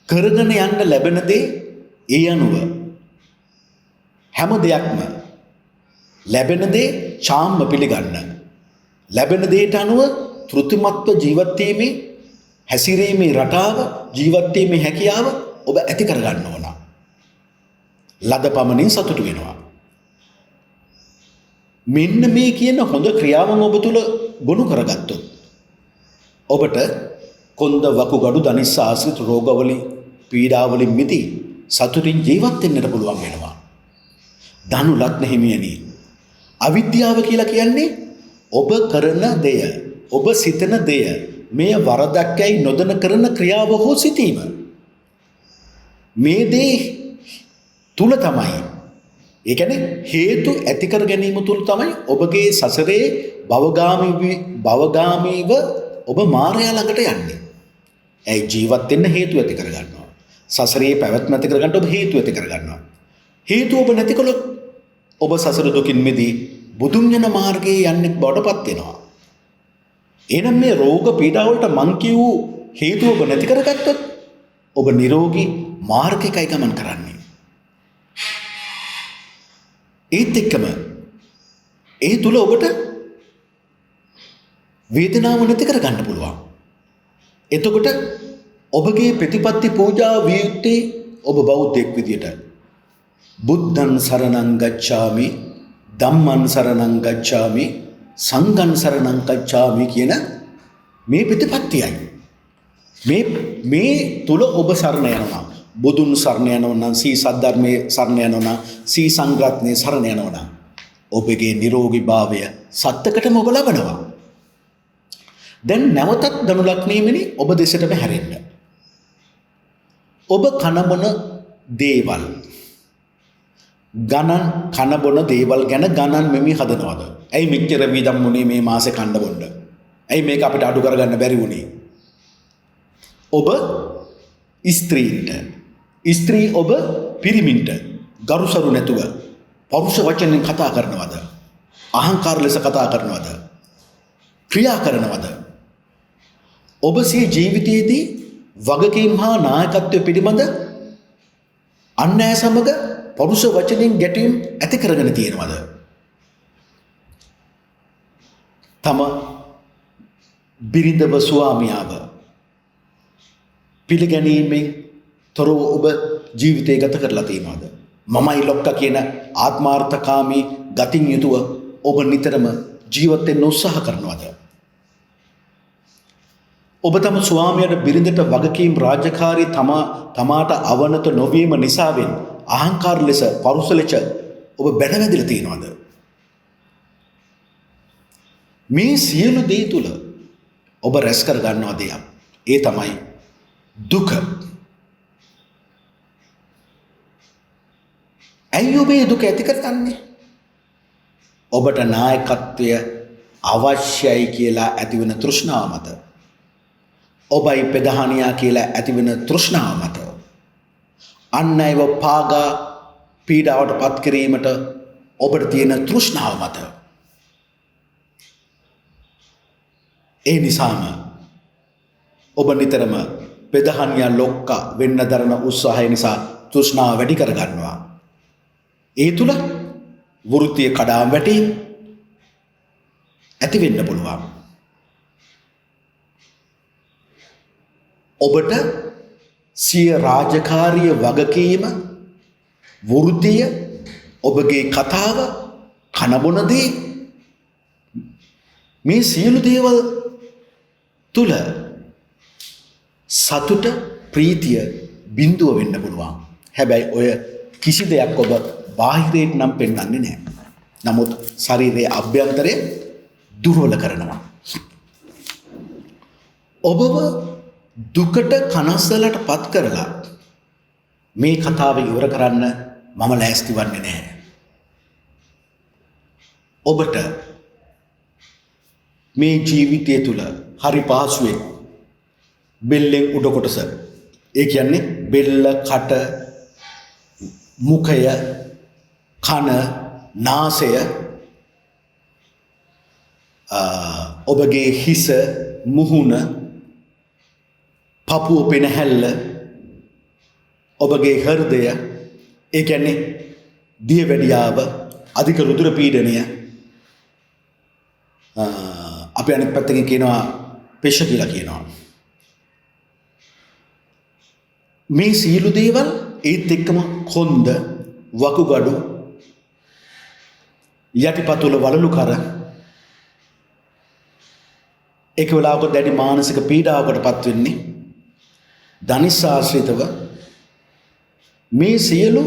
A: කරගෙන යන්න ලැබෙන දේ ඒ අනුව හැම දෙයක්ම ලැබෙන දේ ඡාම්ම පිළිගන්න. ලැබෙන දේට අනුව තෘතිමත්ව ජීවත් වීමේ හැසිරීමේ රටාව, ජීවත් වීමේ හැකියාව ඔබ ඇති කරගන්න ඕන. ලද පමණින් සතුටු වෙනවා. මෙන්න මේ කියන හොඳ ක්‍රියාවන් ඔබ තුල ගොනු කරගත්තොත් ඔබට කොන්ද, වකුගඩු, දනිස්ස ආශ්‍රිත රෝගවලින්, පීඩාවලින් මිදී සතුටින් ජීවත් වෙන්නට පුළුවන් වෙනවා. ධනු ලග්න හිමියනි. අවිද්‍යාව කියලා කියන්නේ ඔබ කරන දෙය, ඔබ සිතන දෙය, මේ වරදක්යයි නොදන කරන ක්‍රියාව හෝ සිතීම. මේ දේ තුල තමයි, ඒ කියන්නේ හේතු ඇති කර ගැනීම තුල තමයි ඔබගේ සසරේ භවගාමීව ඔබ මායя ළඟට යන්නේ. ඒ ජීවත් වෙන්න හේතු ඇති කර ගන්නවා. සසරේ පැවැත්ම ඇති කර ගන්නට ඔබ හේතු ඇති කර ගන්නවා. හේතු ඔබ නැති කළොත් ඔබ සසර දුකින් මිදී බුදුන් යන මාර්ගයේ යන්නේ බවටපත් වෙනවා. එහෙනම් මේ රෝග පීඩා වලට මං කියූ හේතු ඔබ නැති කරගත්තොත් ඔබ නිරෝගී මාර්ගයකයි ගමන් කරන්නේ. ඒත් එක්කම ඒ තුල ඔබට වේදනාව නැති කර ගන්න පුළුවන්. එතකොට ඔබගේ ප්‍රතිපත්ති පූජා විය යුත්තේ ඔබ බෞද්ධයෙක් විදියට බුද්ධං සරණං ගච්ඡාමි, ධම්මං සරණං ගච්ඡාමි, සංඝං සරණං ගච්ඡාමි කියන මේ ප්‍රතිපත්තියයි. මේ තුල ඔබ සරණ යනවා. බුදුන් සරණ යනවා නම්, සී සද්ධර්මයේ සරණ යනවා නම්, සී සංඝරත්නයේ සරණ යනවා නම් ඔබගේ නිරෝගී භාවය සත්‍යකටම ඔබ ලබනවා. දැන් නැවතත් ධනු ලග්නෙමිනි ඔබ දෙසටම හැරෙන්න. ඔබ කනබන දේවල් කනබොන දේවල් ගැන ගණන් මෙමි හදනවද? ඇයි මෙච්චර වීදම් වුණේ මේ මාසේ කන්න බොන්න? ඇයි මේක අපිට අඩු කරගන්න බැරි වුණේ? ඔබ ස්ත්‍රී ඔබ පිරිමින්ට ගරුසරු නැතුව පරුෂ වචනෙන් කතා කරනවද? අහංකාර ලෙස කතා කරනවද? ක්‍රියා කරනවද? ඔබ සිය ජීවිතයේදී වගකීම් හා නායකත්වය පිළිබඳ අන් අය සමග පරුෂ වචනෙන් ගැටීම් ඇති කරගෙන තියෙනවද? තම බිරිඳව ස්වාමියාව පිළිගැනීමෙන් තොරව ඔබ ජීවිතය ගත කරලා තියෙනවද? මමයි ලොක්ක කියන ආත්මාර්ථකාමී ගතින් යුතුව ඔබ නිතරම ජීවත් වෙන්න උත්සාහ කරනවද? ඔබ තම ස්වාමියාට බිරිඳට වගකීම් රාජකාරී තමාට අවනත නොවීම නිසාවෙන් අහංකාර ලෙස පරුෂ ලෙස ඔබ බැනවැදිලා තියෙනවද? මේ සියලු දේ තුල ඔබ රැස් කර ගන්නවා දෙයක්. ඒ තමයි දුක. ඇයි ඔබ මේ දුක ඇති කරගන්නේ? ඔබට නායකත්වය අවශ්‍යයි කියලා ඇතිවෙන තෘෂ්ණාව මත. ඔබයි ප්‍රධානියා කියලා ඇතිවෙන තෘෂ්ණාව මත. අන් අයව පාගා පීඩාවට පත් කිරීමට ඔබට තියෙන තෘෂ්ණාව මත. ඒ නිසාම ඔබ නිතරම ප්‍රධානියා ලොක්කා වෙන්න දරන උත්සාහය නිසා තෘෂ්ණාව වැඩි කරගන්නවා. ඒ තුල වෘත්තීය කඩාම් වැටීම් ඇති වෙන්න පුළුවන්. ඔබට සිය රාජකාරිය වගකීම වෘත්තීය ඔබගේ කතාව කනබොන දේ මේ සියලු දේවල් තුල සතුට ප්‍රීතිය බිඳුව වෙන්න පුළුවන්. හැබැයි ඔය කිසි දෙයක් ඔබ බාහිරයෙන් නම් පෙන්වන්නේ නැහැ. නමුත් ශරීරයේ අභ්‍යන්තරය දුර්වල කරනවා. ඔබව දුකට කනස්සලට පත් කරලා මේ කතාව ඉවර කරන්න මම ලෑස්ති වන්නේ නැහැ. ඔබට මේ ජීවිතය තුල හරි පහසුවෙන් බෙල්ලෙන් උඩ කොටස, ඒ කියන්නේ බෙල්ල, කට, මුඛය, කන, නාසය, ඔබගේ හිස, මුහුණ, පපුව පෙනහැල්ල, ඔබගේ හෘදය, ඒ කියන්නේ දියවැඩියාව, අධික රුධිර පීඩනය, අපි අනිත් පැත්තකින් කියනවා පෙෂ කියලා කියනවා. මේ සියලු දේවල් ඒත් එක්කම කොන්ද, වකුගඩු, යටිපතුල වලලු කර ඒක වෙලාවක දැඩි මානසික පීඩාවකට පත් වෙන්නේ ධනිස් ආශ්‍රිතව. මේ සියලු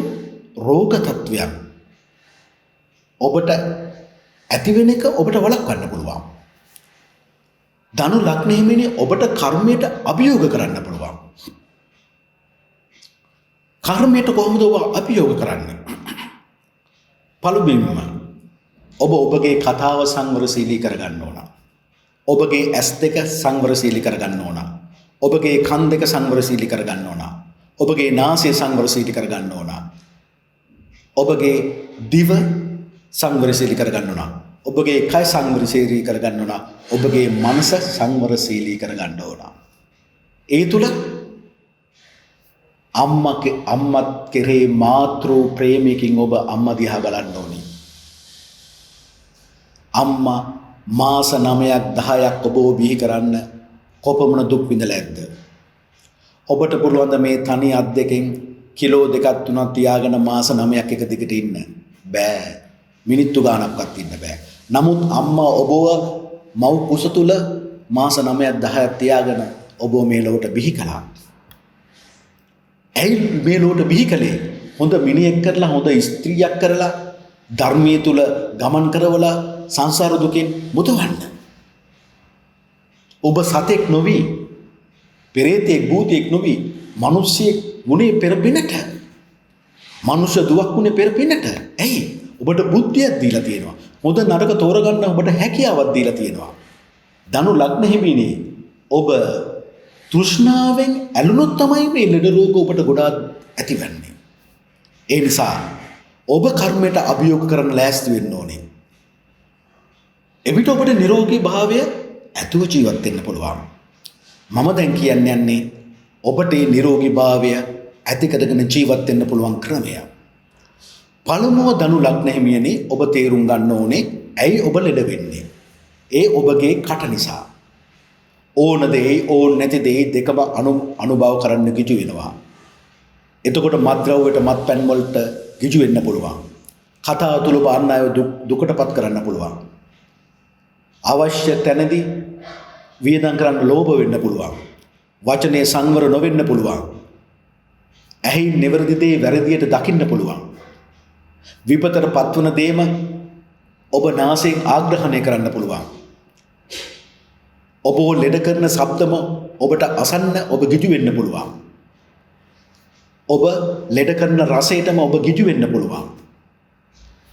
A: රෝග තත්වයන් ඔබට ඇති වෙන එක ඔබට වළක්වන්න පුළුවන්. ධනු ලග්න හිමිනේ ඔබට කර්මයට අභියෝග කරන්න පුළුවන්. කර්මයට කොහොමද ඔබ අභියෝග කරන්නේ? පළමුවෙන්ම ඔබ ඔබගේ කතාව සංවරශීලී කරගන්න ඕන. ඔබගේ ඇස් දෙක සංවරශීලී කරගන්න ඕන. ඔබගේ කන් දෙක සංවරශීලී කරගන්න ඕන. ඔබගේ නාසය සංවරශීලී කරගන්න ඕන. ඔබගේ දිව සංවරශීලී කරගන්න ඕන. ඔබගේ කය සංවරශීලී කරගන්න ඕන. ඔබගේ මනස සංවරශීලී කරගන්න ඕන. ඒ තුල අම්මත් කෙරේ මාතෘ ප්‍රේමයකින් ඔබ අම්මා දිහා බලන්න ඕනි. අම්මා මාස 9ක් 10ක් ඔබව බිහි කරන්න කොපමණ දුක් විඳලා ඇද්ද? ඔබට පුළුවන් ද මේ තනි අත් දෙකෙන් කිලෝ 2ක් 3ක් තියාගෙන මාස 9ක් එක දිගට ඉන්න? බෑ. මිනිත්තු ගාණක්වත් ඉන්න බෑ. නමුත් අම්මා ඔබව මව් කුස තුල මාස 9ක් 10ක් තියාගෙන ඔබව මේ ලොවට බිහි කළා. ඇයි මේ ලොවට බිහි කළේ? හොඳ මිනිහෙක් කරලා හොඳ ස්ත්‍රියක් කරලා ධර්මයේ තුල ගමන් කරවලා සංසාර දුකෙන් මුදවන්න. ඔබ සතෙක් නොවි, පෙරේතෙක් භූතයෙක් නොවි, මිනිසියෙක් වුණේ පෙර පිනට. මනුෂ්‍ය දුවක් වුණේ පෙර පිනට. ඇයි? ඔබට බුද්ධියක් දීලා තියෙනවා. හොඳ නරක තෝරගන්න ඔබට හැකියාවක් දීලා තියෙනවා. ධනු ලග්න හිමිනේ ඔබ තෘෂ්ණාවෙන් ඇලුනොත් තමයි මේ ලෙඩ රෝග ඔබට ගොඩාක් ඇතිවන්නේ. ඒ නිසා ඔබ කර්මයට අභියෝග කරන්න ලෑස්ති වෙන්න ඕනේ. එවිට ඔබට නිරෝගී භාවය ඇතුව ජීවත් වෙන්න පුළුවන්. මම දැන් කියන්නේ ඔබට මේ නිරෝගී භාවය ඇති කරගෙන ජීවත් වෙන්න පුළුවන් ක්‍රමය. පළමුව ධනු ලග්න හිමියනේ ඔබ තේරුම් ගන්න ඕනේ ඇයි ඔබ ලෙඩ වෙන්නේ? ඒ ඔබගේ කට නිසා. ඕන දෙයි ඕන නැති දෙයි දෙකම අනුභව කරන්න කිචු වෙනවා. එතකොට මත්ද්‍රව්‍යයට මත්පැන් වලට කිචු වෙන්න පුළුවන්. කතාව තුල බාන්න අය දුකටපත් කරන්න පුළුවන්. අවශ්‍ය තැනදී වියදම් කරන්න ලෝභ වෙන්න පුළුවන්. වචනේ සංවර නොවෙන්න පුළුවන්. ඇහි නිවැරදි දේ වැරදියට දකින්න පුළුවන්. විපතට පත්වන දේම ඔබ නාසයෙන් ආග්‍රහණය කරන්න පුළුවන්. ඔබ ලෙඩ කරන ශබ්දම ඔබට අසන්න ඔබ ගිජු වෙන්න පුළුවන්. ඔබ ලෙඩ කරන රසයටම ඔබ ගිජු වෙන්න පුළුවන්.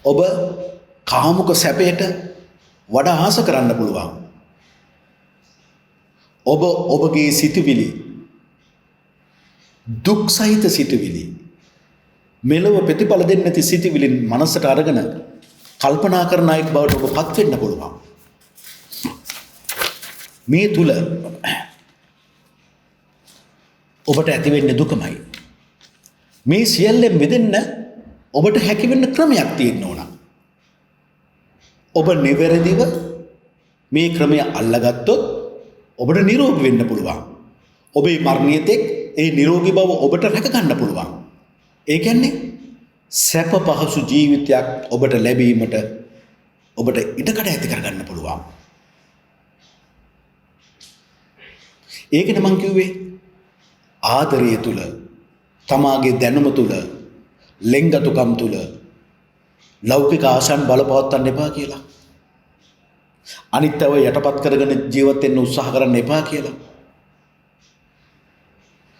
A: ඔබ කාමුක සැපයට වඩා ආස කරන්න පුළුවන්. ඔබ ඔබගේ සිතුවිලි දුක් සහිත සිතුවිලි මෙලොව ප්‍රතිඵල දෙන්නේ නැති සිතුවිලි මනසට අරගෙන කල්පනා කරන අයෙක් බවට ඔබ පත් වෙන්න පුළුවන්. මේ තුල ඔබට ඇති වෙන්නේ දුකමයි. මේ සියල්ලෙන් මිදෙන්න ඔබට හැකි වෙන්න ක්‍රමයක් තියෙන්න ඕන. ඔබ නිවැරදිව මේ ක්‍රමය අල්ලගත්තොත් ඔබට නිරෝගී වෙන්න පුළුවන්. ඔබේ මරණයේදී ඒ නිරෝගී බව ඔබට රැක ගන්න පුළුවන්. ඒ කියන්නේ සැප පහසු ජීවිතයක් ඔබට ලැබීමට ඔබට ඉඩකඩ ඇති කරගන්න පුළුවන්. ඒකනේ මං කිව්වේ ආදරය තුල තමාගේ දැනුම තුල ලෙන්ගතුකම් තුල ලෞකික ආශාන් බලපවත්වන්න එපා කියලා. අනිත්‍යව යටපත් කරගෙන ජීවත් වෙන්න උත්සාහ කරන්න එපා කියලා.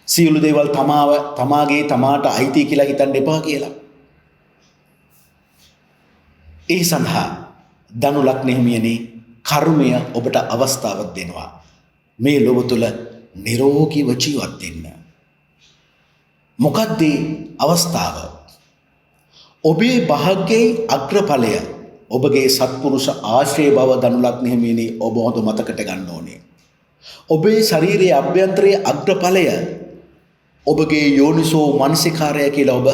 A: සියලු දේවල් තමාට අයිති කියලා හිතන්න එපා කියලා. ඒ සඳහා ධනු ලග්න හිමියනේ කර්මය ඔබට අවස්ථාවක් දෙනවා. මේ ලෝක තුල නිරෝගීව ජීවත් වෙන්න. මොකක්ද අවස්ථාව? ඔබේ භාග්‍යයේ අග්‍රඵලය ඔබගේ සත්පුරුෂ ආශ්‍රය බව ධනු ලග්න හිමියනේ ඔබ හොඳ මතකට ගන්න ඕනේ. ඔබේ ශරීරයේ අභ්‍යන්තරයේ අග්‍රඵලය ඔබගේ යෝනිසෝ මනසිකාරය කියලා ඔබ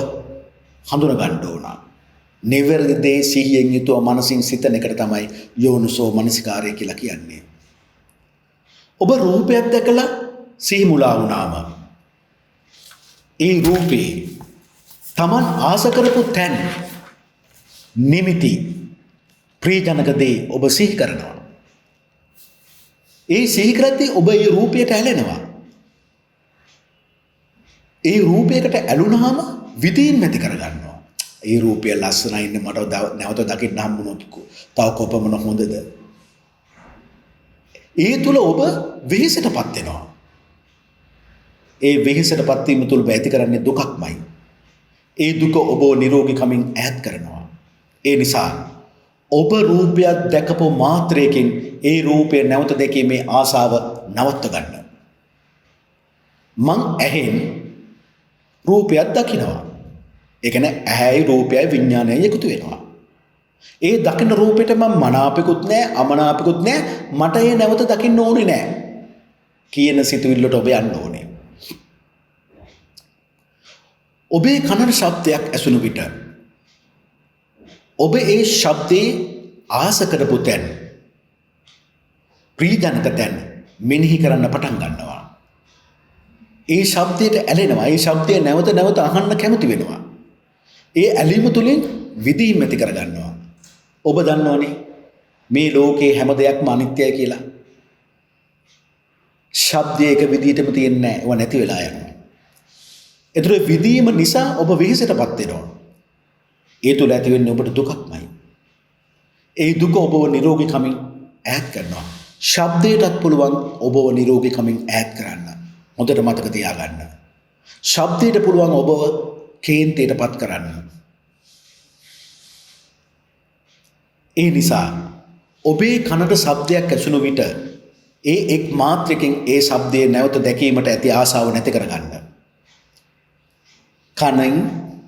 A: හඳුනා ගන්න ඕන. නිවැරදි දේ සිහියෙන් යුතුව මනසින් සිතන එකට තමයි යෝනිසෝ මනසිකාරය කියලා කියන්නේ. ඔබ රූපයක් දැකලා සිහි මුලා වුණාම ඒ රූපේ Taman ආස කරපු තැන් නිමිති ප්‍රියජනක දේ ඔබ සිහි කරනවා. ඒ සිහි කරද්දී ඔබ ඒ රූපයට ඇලෙනවා. ඒ රූපයකට ඇලුනහම විදීන් නැති කරගන්නවා. ඒ රූපය ලස්සනයි ඉන්න මට නැවත දකින්න හම්බුනොත් තව කොපමණ හොඳද? ඒ තුල ඔබ වෙහෙසටපත් වෙනවා. ඒ වෙහෙසටපත් වීම තුල ඇති කරන්නේ දුකක්මයි. ඒ දුක ඔබ නිරෝගීකමින් ඈත් කරනවා. ඒ නිසා ඔබ රූපයක් දැකපු මාත්‍රයකින් ඒ රූපය නැවත දැකීමේ ආසාව නවත්ත ගන්න. මං ඇහෙන් රූපයක් දකිනවා. ඒ කියන්නේ ඇහැයි රූපයයි විඥානයයි එකතු වෙනවා. ඒ දකින රූපෙට මම මනාපෙකුත් නැහැ අමනාපෙකුත් නැහැ. මට ඒ නැවත දකින්න ඕනේ නැහැ කියන සිතුවිල්ලට ඔබ යන්න ඕනේ. ඔබේ කනට ශබ්දයක් ඇසුණු විට ඔබ ඒ ශබ්දේ ආස කරපු තැන් ප්‍රීජනක තැන් මෙනෙහි කරන්න පටන් ගන්නවා. ඒ ශබ්දයට ඇලෙනවා. ඒ ශබ්දය නැවත නැවත අහන්න කැමති වෙනවා. ඒ ඇලීම තුළින් විදීම් ඇති කර ගන්නවා. ඔබ දන්නවනේ මේ ලෝකේ හැම දෙයක්ම අනිත්‍යයි කියලා. ශබ්දය එක විදිහටම තියෙන්නේ නැහැ. ඒවා නැති වෙලා යනවා. ඒතර විදීම නිසා ඔබ වෙහෙසටපත් වෙනවා. ඒ තුළ ඇති වෙන්නේ ඔබට දුකක්මයි. ඒ දුක ඔබව නිරෝගීකමින් ඈත් කරනවා. ශබ්දයටත් පුළුවන් ඔබව නිරෝගීකමින් ඈත් කරන්න. හොඳට මතක තියාගන්න. ශබ්දයට පුළුවන් ඔබව කේන්තියටපත් කරන්න. ඒ නිසා ඔබේ කනට ශබ්දයක් ඇසුණු විට ඒ එක් මාත්‍රකින් ඒ ශබ්දයේ නැවත දැකීමට ඇති ආසාව නැති කරගන්න. කනෙන්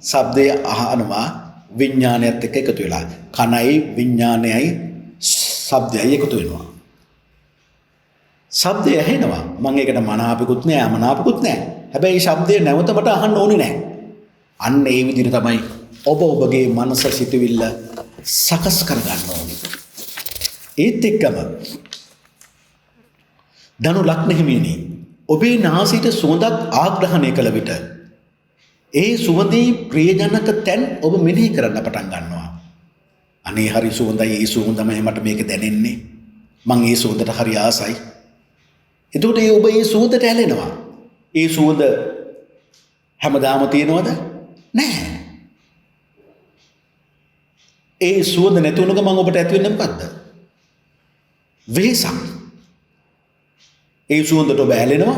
A: ශබ්දය අහනවා විඥානයත් එක්ක එකතු වෙලා. කනයි විඥානයයි ශබ්දයයි එකතු වෙනවා. ශබ්දය ඇහෙනවා. මම ඒකට මනාපෙකුත් නෑ අමනාපෙකුත් නෑ. හැබැයි ශබ්දය නැවත මට අහන්න ඕනේ නෑ. අන්න ඒ විදිහට තමයි ඔබ ඔබගේ මනස සිතුවිල්ල සකස් කරගන්න ඕනේ. ඒත් එක්කම ධනු ලග්න හිමියනි ඔබේ නාසයට සුවඳක් ආග්‍රහණය කළ විට ඒ සුවඳේ ප්‍රියජනක තැන් ඔබ මෙනෙහි කරන්න පටන් ගන්නවා. අනේ හරි සුවඳයි ඒ සුවඳමයි මට මේක දැනෙන්නේ. මං ඒ සුවඳට හරි ආසයි. එතකොට ඔබ ඒ සුවඳට ඇලෙනවා. ඒ සුවඳ හැමදාම තියෙනවද? නැහැ. ඒ සුවඳ නැති වුණ ගමන් ඔබට ඇති වෙන්නේ මොකද්ද? වෙහසක්. ඒ සුවඳට ඔබ ඇලෙනවා.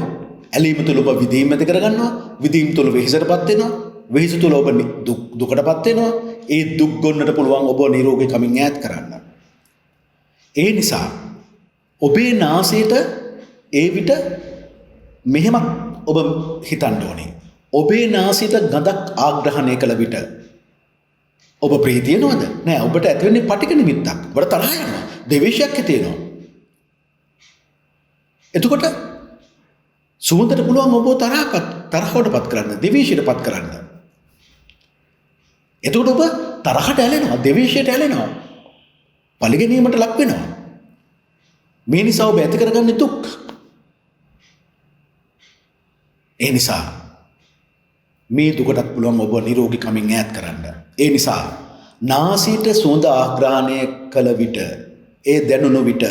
A: ඇලීම තුළ ඔබ විදීම් ඇති කරගන්නවා. විදීම් තුළ වෙහෙසටපත් වෙනවා. වෙහෙස තුළ ඔබ දුකටපත් වෙනවා. ඒ දුක් ගොන්නට පුළුවන් ඔබ නිරෝගීකමින් ඈත් කරන්න. ඒ නිසා ඔබේ නාසයට ඒ විට මෙහෙම ඔබ හිතන්න ඕනේ. ඔබේ නාසයට ගඳක් ආග්‍රහණය කළ විට ඔබ ප්‍රීතියනවද? නෑ. ඔබට ඇති වෙන්නේ පටික නිමිත්තක්. ඔබට තරහ යනවා. ද්වේෂයක් ඇති වෙනවා. එතකොට සුවඳට පුළුවන් ඔබ තරහවටපත් කරන්න, ද්වේෂයටපත් කරන්න. එතකොට ඔබ තරහට ඇලෙනවා, ද්වේෂයට ඇලෙනවා. පරිගැනීමට ලක් වෙනවා. මේ නිසා ඔබ ඇති කරගන්නේ දුක්. ඒ නිසා මේ දුකටත් පුළුවන් ඔබ නිරෝගීකමින් ඈත් කරන්න. ඒ නිසා නාසයට සුවඳ ආග්‍රහණය කළ විට ඒ දැනුණු විට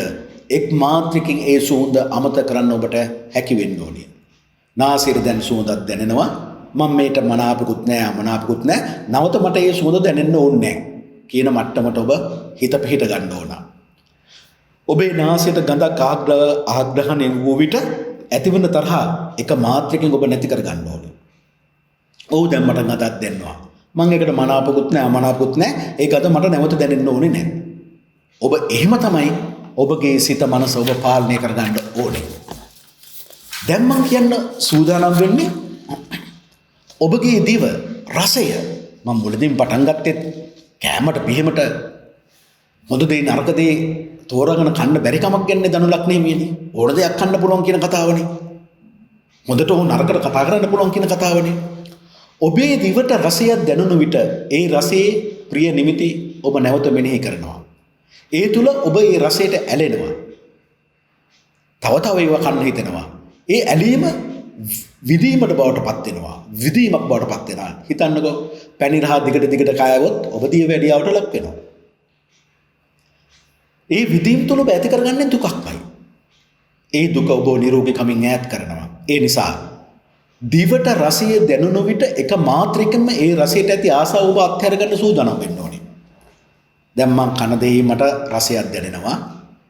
A: එක් මාත්‍රකින් ඒ සුවඳ අමතක කරන්න ඔබට හැකි වෙන්න ඕනේ. නාසයට දැන් සුවඳක් දැනෙනවා. මම මේට මනාපකුත් නැහැ අමනාපකුත් නැහැ. නැවත මට ඒ සුවඳ දැනෙන්න ඕනේ නැහැ කියන මට්ටමට ඔබ හිත පිහිට ගන්න ඕන. ඔබේ නාසයට ගඳක් ආග්‍රහණය වූ විට ඇතිවන තරහ එක මාත්‍රකින් ඔබ නැති කර ගන්න ඕනේ. ඔව් දැන් මට ගඳක් දැනෙනවා. මම ඒකට මනාපකුත් නැහැ අමනාපකුත් නැහැ. ඒ ගඳ මට නැවත දැනෙන්න ඕනේ නැහැ. ඔබ එහෙම තමයි ඔබගේ සිත මනස ඔබ පාලනය කරගන්න ඕනේ. දැන් මම කියන්න සූදානම් වෙන්නේ ඔබගේ දිව රසය. මම මුලදීන් පටන් ගත්තේ කෑමට පිළිමට හොඳ දේ නරක දේ තෝරාගෙන කන්න බැරි කමක් ගැන්නේ ධනු ලග්නේ මියනේ. ඕන දෙයක් කන්න පුළුවන් කියන කතාවනේ. හොඳට ඕන නරකට කතා කරන්න පුළුවන් කියන කතාවනේ. ඔබේ දිවට රසයක් දැනුණු විට ඒ රසයේ ප්‍රිය නිමිති ඔබ නැවත මෙනෙහි කරනවා. ඒ තුල ඔබ ඒ රසයට ඇලෙනවා. තව තව ඒවා කන්න හිතෙනවා. ඒ ඇලීම විදීමට බවට පත් වෙනවා. විදීමක් බවට පත් වෙනවා. හිතන්නකෝ පැණි රහ දිගට දිගට කෑවොත් ඔබ දිය වැඩියාවට ලක් වෙනවා. ඒ විදීම් තුල ඔබ ඇති කරගන්නේ දුකක්මයි. ඒ දුක ඔබ නිරෝගීකමින් ඈත් කරනවා. ඒ නිසා දිවට රසය දැනුණු විට එක මාත්‍රයකින්ම ඒ රසයට ඇති ආසාව ඔබ අත්හැර ගන්න සූදානම් වෙන්න ඕනේ. දැන් මං කන දෙයි මට රසයක් දැනෙනවා.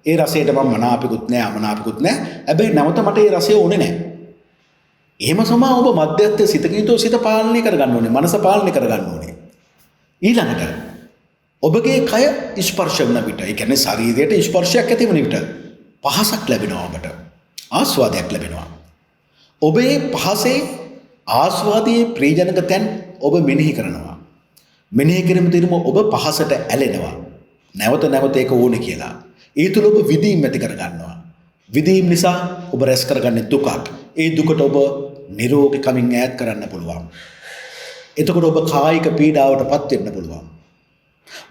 A: ඒ රසයට මම මනාපිකුත් නැහැ අමනාපිකුත් නැහැ. හැබැයි නැවත මට ඒ රසය ඕනේ නැහැ. එහෙම සමා ඔබ මධ්‍යස්ථ සිතකින් යුතුව සිත පාලනය කරගන්න ඕනේ. මනස පාලනය කරගන්න ඕනේ. ඊළඟට ඔබගේ කය ස්පර්ශ වෙන විට, ඒ කියන්නේ ශරීරයට ස්පර්ශයක් ඇති වෙන විට පහසක් ලැබෙනවා ඔබට. ආස්වාදයක් ලැබෙනවා. ඔබේ පහසේ ආස්වාදයේ ප්‍රීජනක තැන් ඔබ මෙනෙහි කරනවා. මෙනෙහි කිරීම තුළින් ඔබ පහසට ඇලෙනවා. නැවත නැවත ඒක ඕනේ කියලා. ඒ තුළ ඔබ විදීම් ඇති කරගන්නවා. විදීම් නිසා ඔබ රැස් කරගන්නේ දුකක්. ඒ දුකට ඔබ නිරෝගීකමින් ඈත් කරන්න පුළුවන්. එතකොට ඔබ කායික පීඩාවටපත් වෙන්න පුළුවන්.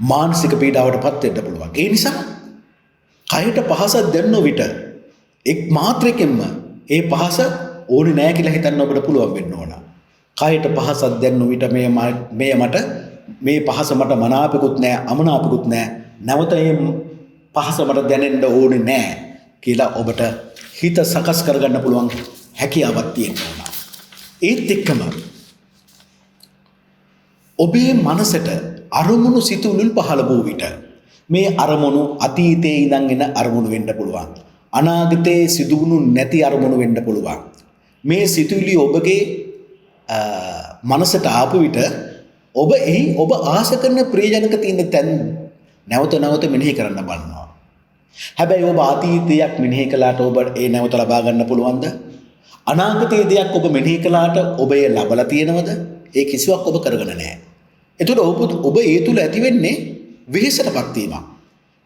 A: මානසික පීඩාවටපත් වෙන්න පුළුවන්. ඒ නිසා කයට පහස දැනෙන විට එක් මාත්‍රයකින්ම ඒ පහස ඕනේ නැහැ කියලා හිතන්න ඔබට පුළුවන් වෙන්න ඕන. කයට පහසක් දැනෙන විට මේ පහස මට මනාපිකුත් නැහැ අමනාපිකුත් නැහැ. නැවත මේ පහස මට දැනෙන්න ඕනේ නැහැ කියලා ඔබට හිත සකස් කරගන්න පුළුවන් හැකියාවක් තියෙන්න ඕන. ඒත් එක්කම ඔබේ මනසට අරමුණු සිතුවිලි පහළ වූ විට මේ අරමුණු අතීතයේ ඉඳන් එන අරමුණු වෙන්න පුළුවන්. අනාගතයේ සිදුවුණු නැති අරමුණු වෙන්න පුළුවන්. මේ සිතුවිලි ඔබගේ මනසට ආපු විට ඔබ එහි ඔබ ආස කරන ප්‍රියජනක තියෙන තැන් නැවත නැවත මෙනෙහි කරන්න බලනවා. හැබැයි ඔබ අතීතයක් මෙනෙහි කළාට ඔබ ඒ නැවත ලබා ගන්න පුළුවන්ද? අනාගතයේ දෙයක් ඔබ මෙනෙහි කළාට ඔබ ඒ ලබලා තියෙනවද? ඒ කිසිවක් ඔබ කරගෙන නැහැ. එතකොට ඔබ ඒ තුල ඇති වෙන්නේ වෙහෙසටපත් වීමක්.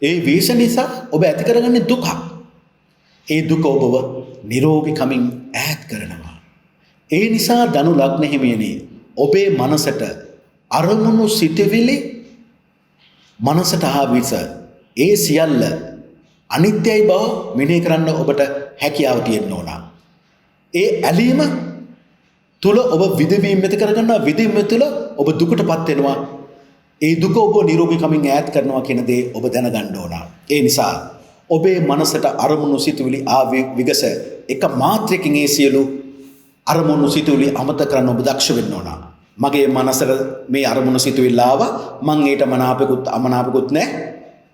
A: ඒ වෙහෙස නිසා ඔබ ඇති කරගන්නේ දුකක්. ඒ දුක ඔබව නිරෝගීකමින් ඈත් කරනවා. ඒ නිසා ධනු ලග්න හිමියනි ඔබේ මනසට අරමුණු සිටවිලි මනසට ආවිස ඒ සියල්ල අනිත්‍යයි බව මෙනෙහි කරන්න ඔබට හැකියාව තියෙන්න ඕන. ඒ ඇලීම තුල ඔබ විදවීම ඇති කරගන්නවා. විදවීම තුල ඔබ දුකටපත් වෙනවා. ඒ දුක ඔබ නිරෝගීකමින් ඈත් කරනවා කියන දේ ඔබ දැනගන්න ඕන. ඒ නිසා ඔබේ මනසට අරමුණු සිතුවිලි විගස එක මාත්‍රයකින් ඒ සියලු අරමුණු සිතුවිලි අමතක කරන්න ඔබ දක්ෂ වෙන්න ඕන. මගේ මනසට මේ අරමුණු සිතුවිල්ල ආවා. මං ඊට මනාපෙකුත් අමනාපෙකුත් නැහැ.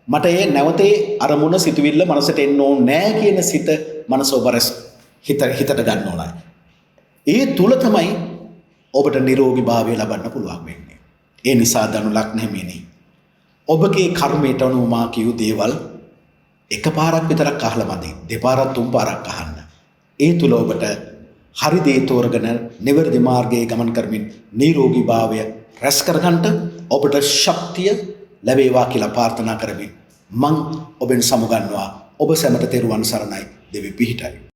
A: මට ඒ නැවතේ අරමුණ සිතුවිල්ල මනසට එන්න ඕනේ නැහැ කියන සිත මනස ඔබ හිතට ගන්න ඕනයි. ඒ තුල තමයි ඔබට නිරෝගීභාවය ලබන්න පුළුවන් වෙන්නේ. ඒ නිසා ධනු ලග්න හිමියනි ඔබගේ කර්මයට අනුව මා කියු දේවල් එකපාරක් විතරක් අහලා මදි. දෙපාරක් තුන් පාරක් අහන්න. ඒ තුල ඔබට හරි දේ තෝරගෙන නිවැරදි මාර්ගයේ ගමන් කරමින් නිරෝගීභාවය රැස් කරගන්න ඔබට ශක්තිය ලැබේවා කියලා ප්‍රාර්ථනා කරමින් මං ඔබෙන් සමුගන්නවා. ඔබ සැමට තෙරුවන් සරණයි. දෙවි පිහිටයි.